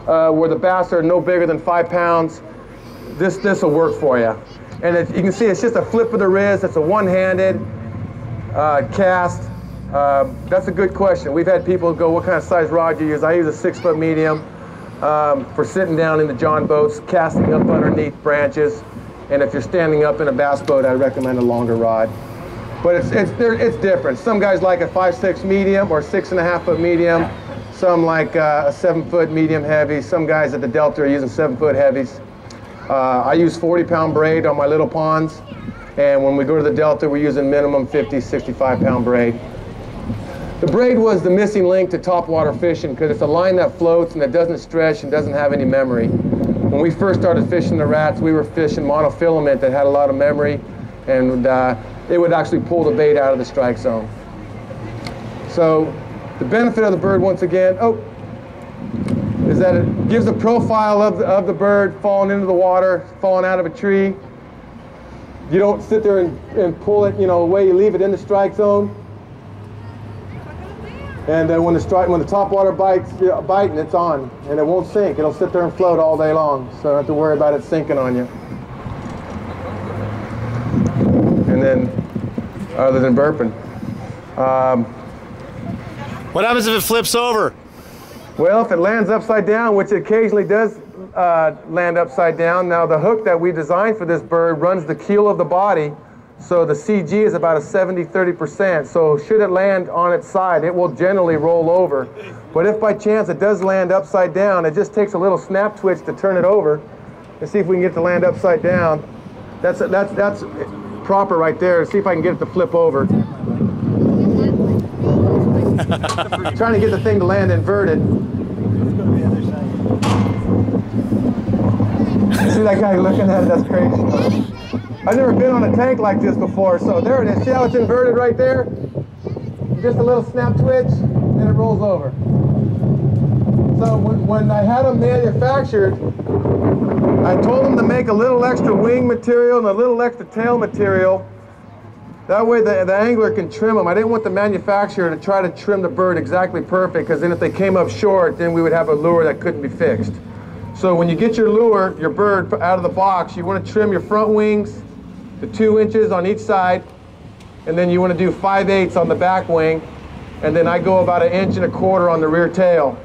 where the bass are no bigger than 5 pounds, this will work for you. And you can see it's just a flip of the wrist. It's a one-handed cast. That's a good question. We've had people go, what kind of size rod do you use? I use a 6-foot medium for sitting down in the john boats, casting up underneath branches. And if you're standing up in a bass boat, I recommend a longer rod. But it's different. Some guys like a 5/6 medium or 6.5-foot medium. Some like a 7-foot medium heavy. Some guys at the Delta are using 7-foot heavies. I use 40-pound braid on my little ponds. And when we go to the Delta, we're using minimum 50, 65-pound braid. The braid was the missing link to topwater fishing because it's a line that floats and it doesn't stretch and doesn't have any memory. When we first started fishing the rats, we were fishing monofilament that had a lot of memory, and it would actually pull the bait out of the strike zone. So the benefit of the bird, once again, is that it gives a profile of the bird falling into the water, falling out of a tree. You don't sit there and pull it, the way you leave it in the strike zone. And then when the topwater biting, it's on, and it won't sink. It'll sit there and float all day long, so you don't have to worry about it sinking on you. And then, other than burping. What happens if it flips over? Well, if it lands upside down, which it occasionally does land upside down. Now, the hook that we designed for this bird runs the keel of the body, so the CG is about a 70-30%. So should it land on its side, it will generally roll over. But if by chance it does land upside down, it just takes a little snap twitch to turn it over. Let's see if we can get it to land upside down. That's proper right there. See if I can get it to flip over. Trying to get the thing to land inverted. See that guy looking at it? That's crazy. I've never been on a tank like this before, so there it is. See how it's inverted right there? Just a little snap twitch, and it rolls over. So when I had them manufactured, I told them to make a little extra wing material and a little extra tail material. That way the angler can trim them. I didn't want the manufacturer to try to trim the bird exactly perfect, because then if they came up short, then we would have a lure that couldn't be fixed. So when you get your lure, your bird out of the box, you want to trim your front wings to 2 inches on each side, and then you want to do 5/8 on the back wing, and then I go about 1.25 inches on the rear tail.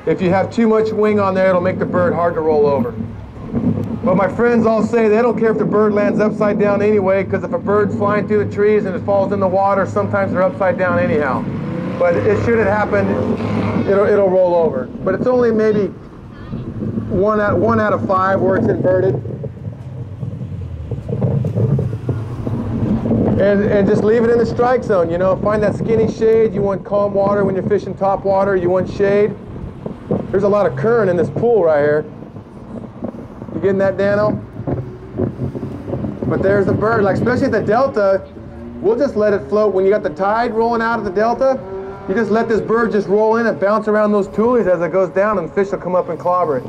If you have too much wing on there, it'll make the bird hard to roll over. But my friends all say they don't care if the bird lands upside down anyway, because if a bird's flying through the trees and it falls in the water, sometimes they're upside down anyhow. But should it happen, it'll roll over. But it's only maybe one out of 5 where it's inverted. And just leave it in the strike zone, Find that skinny shade. You want calm water when you're fishing top water. You want shade. There's a lot of current in this pool right here. You getting that, Dano? But there's the bird. Like, especially at the Delta, we'll just let it float. When you got the tide rolling out of the Delta, you just let this bird just roll in and bounce around those tulies as it goes down, and the fish will come up and clobber it.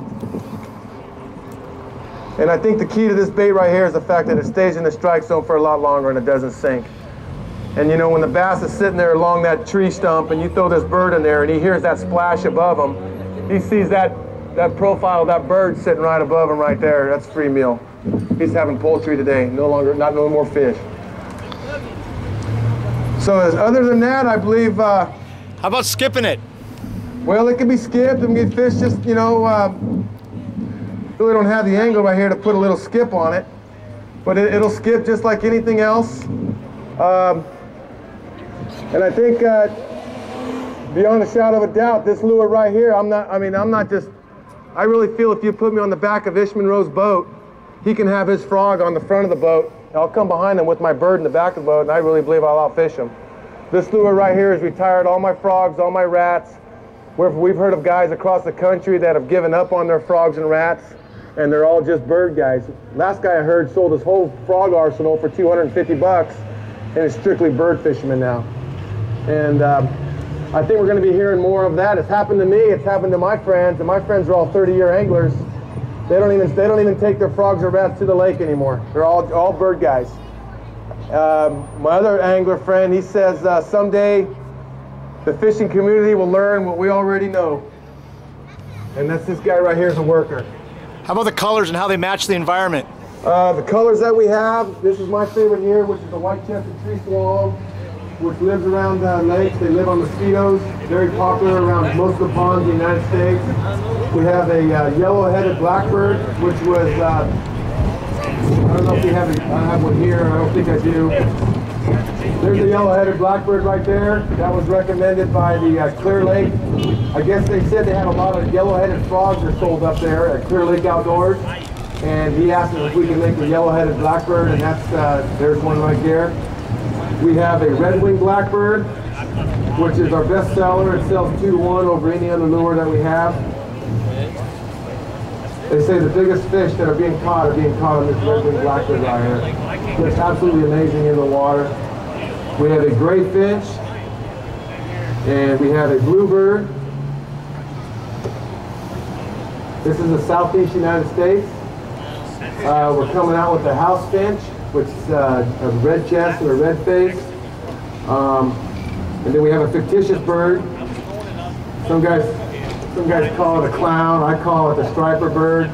And I think the key to this bait right here is the fact that it stays in the strike zone for a lot longer and it doesn't sink. And when the bass is sitting there along that tree stump and you throw this bird in there and he hears that splash above him, he sees that profile of that bird sitting right above him right there. That's free meal. He's having poultry today, no more fish. So other than that, I believe... How about skipping it? Well, it can be skipped. And get fish just, really don't have the angle right here to put a little skip on it, but it'll skip just like anything else. And I think beyond a shadow of a doubt, this lure right here, I really feel if you put me on the back of Ish Monroe's boat, he can have his frog on the front of the boat. I'll come behind him with my bird in the back of the boat, and I really believe I'll outfish him. This lure right here has retired all my frogs, all my rats. We've heard of guys across the country that have given up on their frogs and rats, and they're all just bird guys. Last guy I heard sold his whole frog arsenal for $250, and is strictly bird fisherman now. And I think we're going to be hearing more of that. It's happened to me. It's happened to my friends, and my friends are all 30-year anglers. They don't even take their frogs or rats to the lake anymore. They're all bird guys. My other angler friend, he says someday the fishing community will learn what we already know. And that's this guy right here is a worker. How about the colors and how they match the environment? The colors that we have, this is my favorite here, which is the white-chested tree swallow, which lives around lakes. They live on mosquitoes, very popular around most of the ponds in the United States. We have a yellow-headed blackbird, which was, I don't know if you have it, I have one here, I don't think I do. There's a yellow-headed blackbird right there. That was recommended by the Clear Lake. I guess they said they have a lot of yellow-headed frogs that are sold up there at Clear Lake Outdoors. And he asked us if we could make a yellow-headed blackbird, and that's, there's one right there. We have a red-winged blackbird, which is our best seller. It sells 2-to-1 over any other lure that we have. They say the biggest fish that are being caught on this red-winged blackbird right here. It's absolutely amazing in the water. We have a gray finch, and we have a bluebird. This is the southeast United States. We're coming out with the house finch, which is a red chest and a red face. And then we have a fictitious bird. Some guys call it a clown. I call it the striper bird,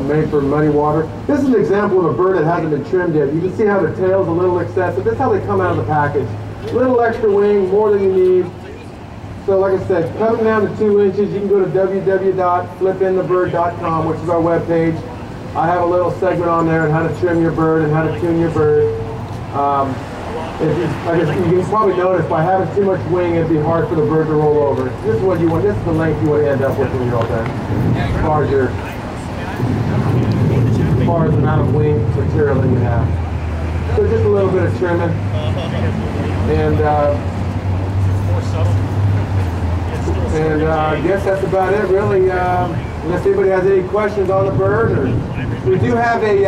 made for muddy water. This is an example of a bird that hasn't been trimmed yet. You can see how the tail's a little excessive. This is how they come out of the package. A little extra wing, more than you need. So like I said, cut them down to 2 inches. You can go to www.flipinthebird.com, which is our webpage. I have a little segment on there on how to trim your bird and how to tune your bird. You can probably notice by having too much wing, it'd be hard for the bird to roll over. This is what you want. This is the length you want to end up with when you're all done. As far as the amount of wing material that you have. So just a little bit of trimming. And I guess that's about it, really. Unless anybody has any questions on the bird, or we do have a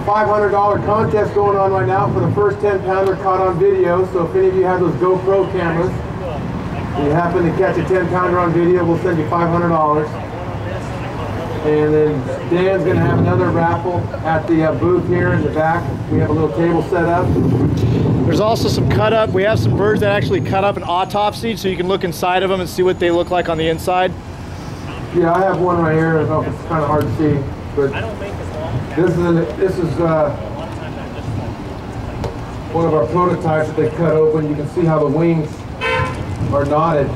$500 contest going on right now for the first 10-pounder caught on video. So if any of you have those GoPro cameras, and you happen to catch a 10-pounder on video, we'll send you $500. And then Dan's going to have another raffle at the booth here in the back. We have a little table set up. There's also some cut up. We have some birds that actually cut up and autopsied, so you can look inside of them and see what they look like on the inside. Yeah, I have one right here. I don't know if it's kind of hard to see, but this is one of our prototypes that they cut open. You can see how the wings are knotted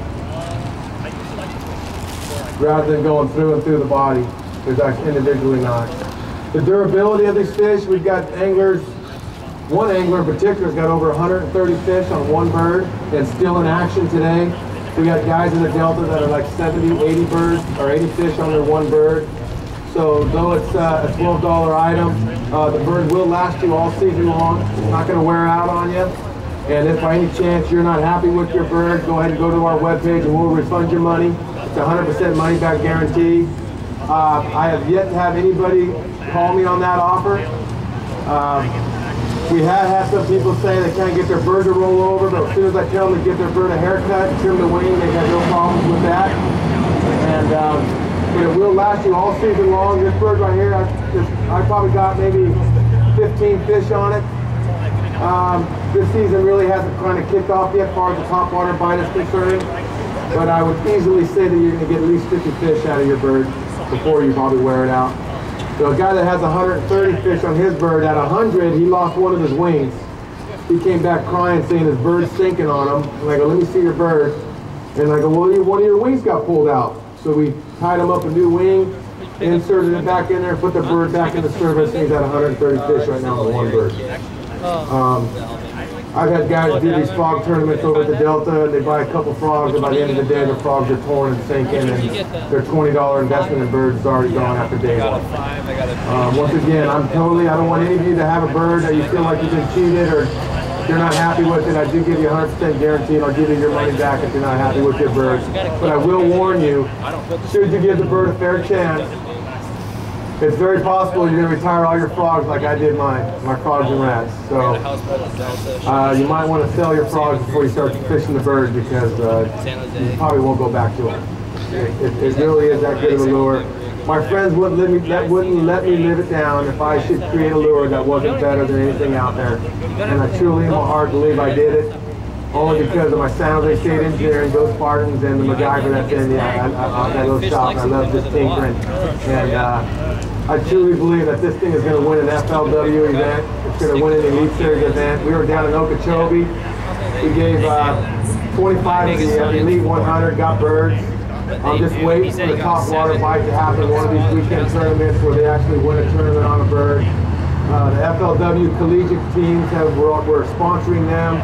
rather than going through and through the body. There's actually individually not. The durability of these fish, we've got anglers. One angler in particular has got over 130 fish on one bird and still in action today. We got guys in the Delta that are like 70, 80 birds or 80 fish on their one bird. So though it's a $12 item, the bird will last you all season long. It's not going to wear out on you. And if by any chance you're not happy with your bird, go ahead and go to our webpage and we'll refund your money. It's a 100% money back guarantee. I have yet to have anybody call me on that offer. We have had some people say they can't get their bird to roll over, but as soon as I tell them to give their bird a haircut and trim the wing, they have no problems with that. And but it will last you all season long. This bird right here, I probably got maybe 15 fish on it. This season really hasn't kind of kicked off yet as far as the topwater bite is concerned. But I would easily say that you're going to get at least 50 fish out of your bird before you probably wear it out. So a guy that has 130 fish on his bird, at 100, he lost one of his wings. He came back crying, saying his bird's sinking on him. And I go, let me see your bird. And I go, well, one of your wings got pulled out. So we tied him up a new wing, inserted it back in there, put the bird back into service, and he's at 130 fish right now on one bird. I've had guys do these frog tournaments over at the Delta, and they buy a couple frogs, and by the end of the day, the frogs are torn and sinking, and their $20 investment in birds is already gone after day one. Once again, I don't want any of you to have a bird that you feel like you've been cheated or you're not happy with it. I do give you a 100% guarantee, and I'll give you your money back if you're not happy with your bird. But I will warn you, should you give the bird a fair chance, it's very possible you're going to retire all your frogs like I did my frogs and rats. So you might want to sell your frogs before you start fishing the bird, because you probably won't go back to it. It really is that good of a lure. My friends wouldn't let me live it down if I should create a lure that wasn't better than anything out there. And I truly in my heart believe I did it. only because of my San Jose State engineering, those Spartans, and the MacGyver that's in that little shop. And I love just tinkering. And I truly believe that this thing is going to win an FLW event. It's going to win an Elite Series event. We were down in Okeechobee. We gave 25 of the Elite 100 got birds. I'm just waiting for the top water bite to happen, one of these weekend tournaments where they actually win a tournament on a bird. The FLW collegiate teams we're sponsoring them.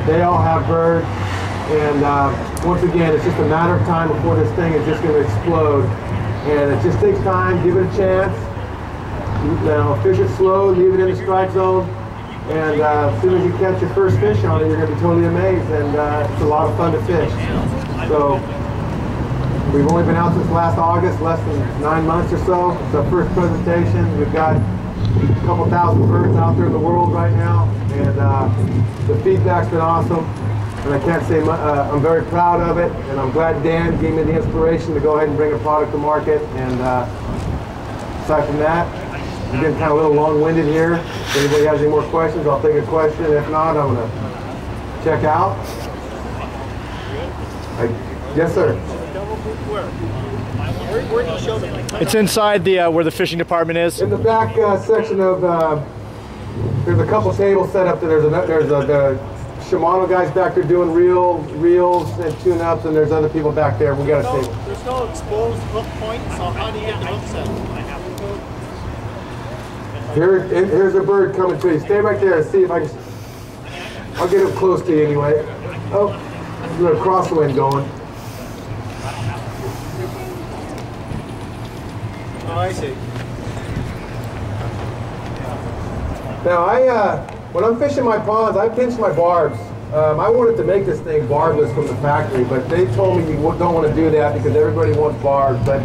They all have birds. And once again, it's just a matter of time before this thing is just going to explode. And it just takes time, give it a chance. You know, fish it slow, leave it in the strike zone. And as soon as you catch your first fish on it, you're going to be totally amazed. And it's a lot of fun to fish. So we've only been out since last August, less than 9 months or so. It's our first presentation. We've got a couple thousand birds out there in the world right now. And the feedback's been awesome. And I can't say I'm very proud of it. And I'm glad Dan gave me the inspiration to go ahead and bring a product to market. And aside from that, I'm getting kind of a little long-winded here. If anybody has any more questions, I'll take a question. If not, I'm going to check out. Yes, sir. Where do you show them? It's inside the where the fishing department is. In the back section of, there's a couple tables set up there. There's the Shimano guys back there doing reels and tune-ups, and there's other people back there. We got a table. There's no exposed hook point, so how do you get the hook set? Here's a bird coming to you. Stay right there and see if I can. I'll get him close to you anyway. Oh, there's a little crosswind going. Oh, I see. Now when I'm fishing my ponds, I pinch my barbs. I wanted to make this thing barbless from the factory, but they told me you don't want to do that because everybody wants barbs. But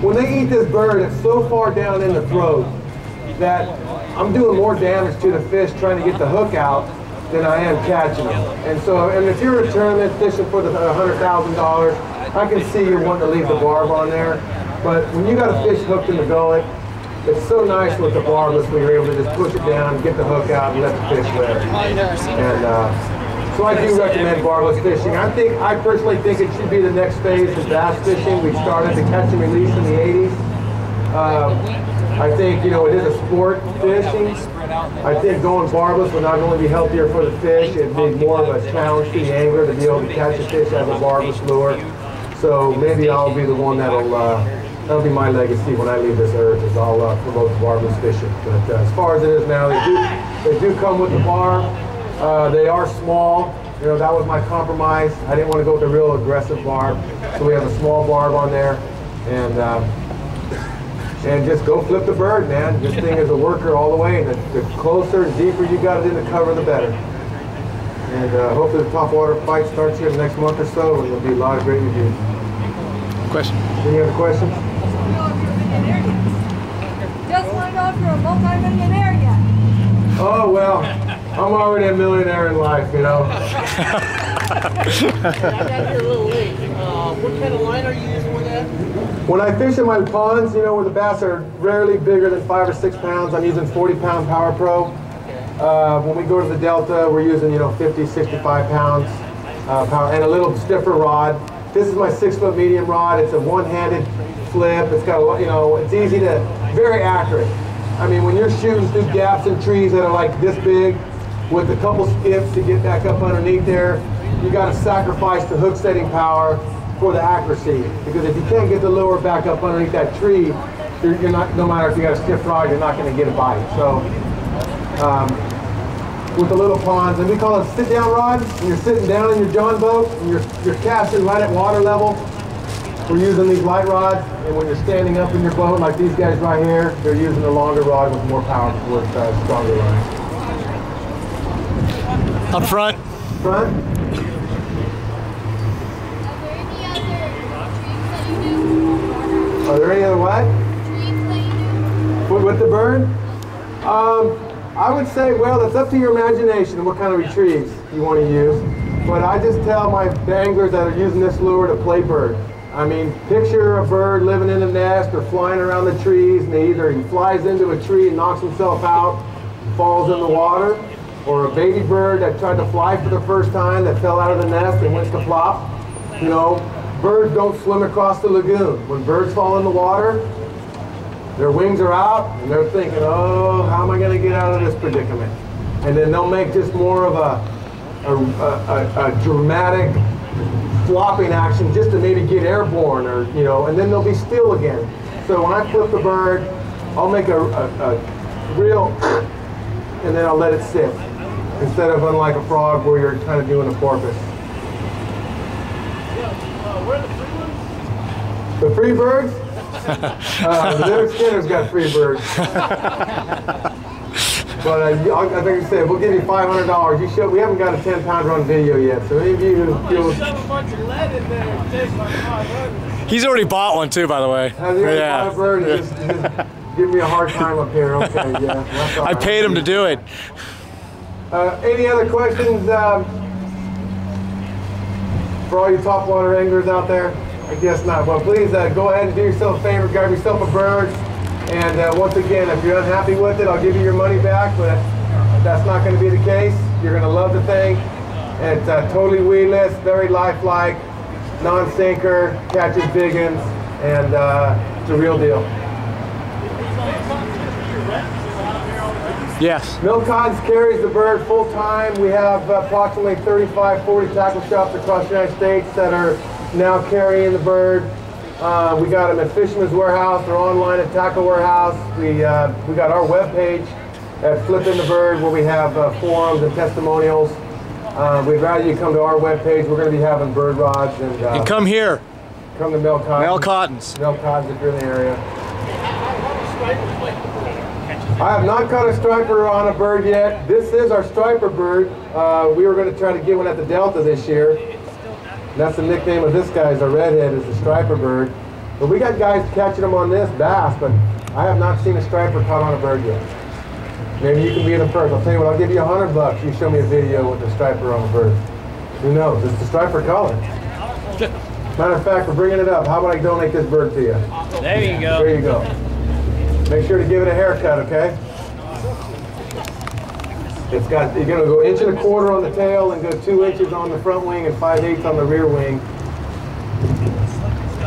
when they eat this bird, it's so far down in the throat that I'm doing more damage to the fish trying to get the hook out than I am catching them. And so, and if you're in a tournament fishing for the $100,000, I can see you wanting to leave the barb on there. But when you got a fish hooked in the gullet, it's so nice with the barbless when you're able to just push it down, get the hook out, and let the fish live. And so I do recommend barbless fishing. I personally think it should be the next phase of bass fishing. We started the catch and release in the 80s. I think, you know, it is a sport fishing. I think going barbless would not only be healthier for the fish, it'd be more of a challenge to the angler to be able to catch a fish as a barbless lure. So maybe I'll be the one that'll be my legacy when I leave this earth, is I'll promote barbless fishing. But as far as it is now, they do come with the barb. They are small. You know, that was my compromise. I didn't want to go with a real aggressive barb, so we have a small barb on there. And just go flip the bird, man. This thing is a worker all the way. The closer and deeper you got it in the cover, the better. And hopefully the top water fight starts here in the next month or so, and there'll be a lot of great reviews. Question? Any other questions? Just want to know if you're a multi-millionaire yet. Oh, well, I'm already a millionaire in life, you know. I got here a little late. What kind of line are you using with that? When I fish in my ponds, you know, where the bass are rarely bigger than 5 or 6 pounds, I'm using 40-pound Power Pro. When we go to the Delta, we're using, you know, 50, 65 pounds power, and a little stiffer rod. This is my 6-foot medium rod. It's a one-handed flip. It's got a, you know, it's easy to, very accurate. I mean, when you're shooting through gaps in trees that are like this big, with a couple skips to get back up underneath there, you got to sacrifice the hook setting power for the accuracy. Because if you can't get the lure back up underneath that tree, you're not, no matter if you got a stiff rod, you're not going to get a bite. So, with the little ponds, and we call it a sit-down rod, and you're sitting down in your John boat, and you're casting right at water level. We're using these light rods, and when you're standing up in your boat, like these guys right here, they're using a longer rod with more power, with stronger lines. Up front. Front. Are there any other what? With the bird? I would say, well, it's up to your imagination and what kind of retrieves you want to use. But I just tell my anglers that are using this lure to play bird. I mean, picture a bird living in a nest or flying around the trees, and he flies into a tree and knocks himself out, falls in the water, or a baby bird that tried to fly for the first time that fell out of the nest and went to plop. You know, birds don't swim across the lagoon. When birds fall in the water, their wings are out and they're thinking, oh, how am I going to get out of this predicament? And then they'll make just more of a dramatic flopping action just to maybe get airborne, or you know, and then they'll be still again. So when I flip the bird, I'll make a real, and then I'll let it sit, instead of unlike a frog where you're kind of doing a porpoise. Where are the free ones? The free birds? The Leonard Skinner's got free birds. But I think you said, we'll give you $500. You show, we haven't got a 10-pounder on video yet, so any of you who feel... Shove a bunch of lead in there and take my 500. He's already bought one too, by the way. Has he already bought a bird? Just give me a hard time up here. Okay, yeah. That's all I paid him to do it. Any other questions for all you topwater anglers out there? I guess not. Well, please go ahead and do yourself a favor, grab yourself a bird. And once again, if you're unhappy with it, I'll give you your money back, but that's not going to be the case. You're going to love the thing. It's totally weedless, very lifelike, non-sinker, catches big ones, and it's a real deal. Yes. Milk Cotton's carries the bird full time. We have approximately 35, 40 tackle shops across the United States that are now carrying the bird. We got them at Fisherman's Warehouse or online at Tackle Warehouse. We got our webpage at Flipping the Bird, where we have forums and testimonials. We'd rather you come to our webpage. We're going to be having bird rods and come here. Come to Milk Cotton. Mel Cottons. Milk Cottons if you're in the area. I have not caught a striper on a bird yet. This is our striper bird. We were going to try to get one at the Delta this year. That's the nickname of this guy, is a redhead, is the striper bird. But we got guys catching them on this bass, but I have not seen a striper caught on a bird yet. Maybe you can be the first. I'll tell you what, I'll give you $100. You show me a video with a striper on a bird. Who knows? It's the striper color. Matter of fact, we're bringing it up. How about I donate this bird to you? There you go. There you go. Make sure to give it a haircut, okay? It's got, you're going to go 1.25 inches on the tail and go 2 inches on the front wing and 5/8 on the rear wing.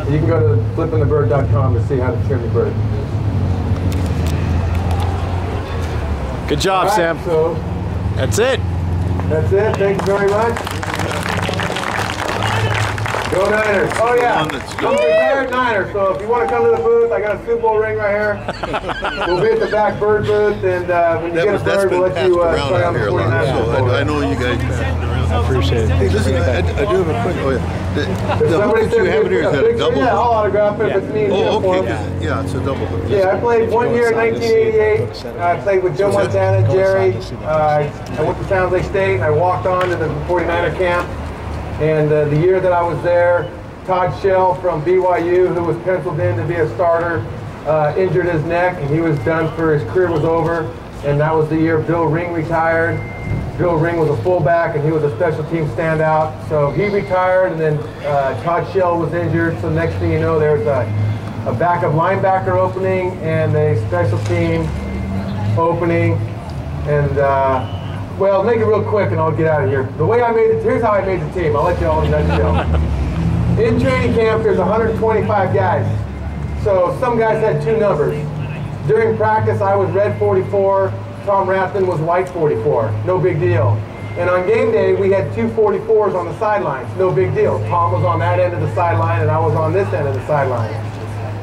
You can go to flippingthebird.com to see how to trim the bird. Good job, Right, Sam. so that's it. That's it. Thank you very much. Go Niners. Oh yeah. I'm prepared Niners. So if you want to come to the booth, I got a Super Bowl ring right here. We'll be at the back bird booth, and when you get a bird, we'll let you try on the 49ers. I know you guys passed it around. I appreciate it. Hey, listen, I do have a quick. Oh yeah. The hook that you have it here, is that a double Yeah, I'll hook? autograph it if it's me in Oh, uniform. okay. Yeah, it's a double hook. Yeah, I played 1 year in 1988. I played with Joe Montana, Jerry. I went to San Jose State. I walked on to the 49er camp. And the year that I was there, Todd Shell from BYU, who was penciled in to be a starter, injured his neck, and he was done for, his career was over. And that was the year Bill Ring retired. Bill Ring was a fullback, and he was a special team standout. So he retired, and then Todd Shell was injured. So next thing you know, there's a backup linebacker opening and a special team opening. And well, make it real quick, and I'll get out of here. The way I made it, here's how I made the team. I'll let you all in a nutshell. In training camp, there's 125 guys. So some guys had 2 numbers. During practice, I was red 44. Tom Rathman was white 44. No big deal. And on game day, we had 2 44s on the sidelines. No big deal. Tom was on that end of the sideline, and I was on this end of the sideline.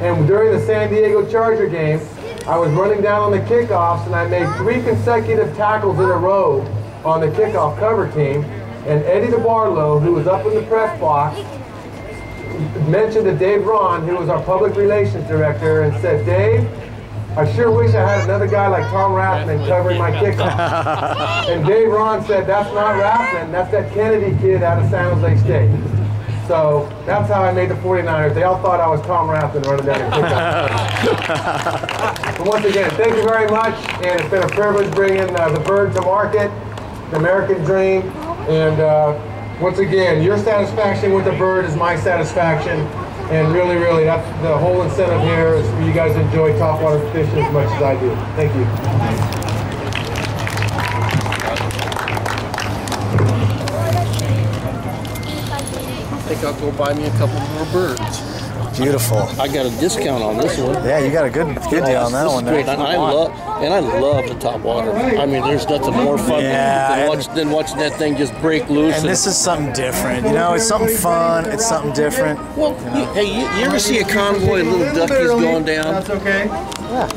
And during the San Diego Charger game, I was running down on the kickoffs, and I made 3 consecutive tackles in a row on the kickoff cover team. And Eddie DeBarlow, who was up in the press box, mentioned to Dave Ron, who was our public relations director, and said, "Dave, I sure wish I had another guy like Tom Rathman covering my kickoff." And Dave Ron said, "That's not Rathman, that's that Kennedy kid out of San Jose State." So that's how I made the 49ers. They all thought I was Tom Rathman running down the kickoff. But once again, thank you very much, and it's been a privilege bringing the bird to market, the American dream, and once again, your satisfaction with the bird is my satisfaction, and really, really, that's the whole incentive here, is for you guys to enjoy topwater fishing as much as I do. Thank you. I'll go buy me a couple more birds. Beautiful. I got a discount on this one. Yeah, you got a good deal on that This is one. great. There. And I love the top water. I mean, there's nothing more fun than watching that thing just break loose. And this is something different. You know, it's something fun. It's something different. Well, hey, you ever see a convoy of little duckies going down? That's okay. Yeah.